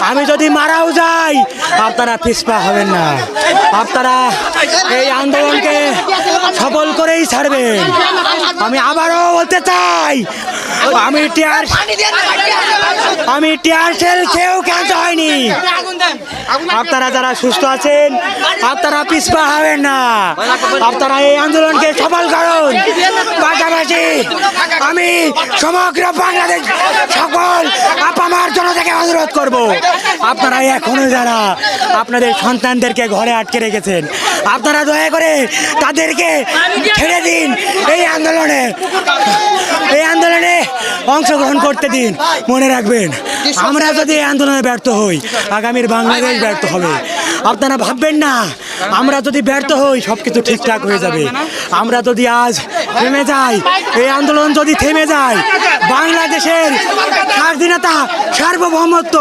আমি যদি মারাও যাই আপনারা পিছপা হবেন না, আপনারা এই আন্দোলনকে সফল করেই ছাড়বেন। আমি আবারও বলতে চাই, আমি টিয়ার সেল খেয়েও ক্যান্স হয়নি। আপনারা যারা সুস্থ আছেন আপনারা পিছপা হবেন না, আপনারা এই আন্দোলনকে সফল করুন। পাশাপাশি আমি সমগ্র বাংলাদেশ সকল আপামার জনতাকে অনুরোধ করব, আপনারা এখনো যারা আপনাদের সন্তানদেরকে ঘরে আটকে রেখেছেন আপনারা দয়া করে তাদেরকে ছেড়ে দিন, এই আন্দোলনে অংশগ্রহণ করতে দিন। মনে রাখবেন, আমরা যদি এই আন্দোলনে ব্যর্থ হই আগামীর বাংলাদেশ ব্যর্থ হবে। আপনারা ভাববেন না আমরা যদি ব্যর্থ হই সব কিছু ঠিকঠাক হয়ে যাবে। আমরা যদি আজ থেমে যাই, এই আন্দোলন যদি থেমে যায়, বাংলাদেশের স্বাধীনতা সার্বভৌমত্ব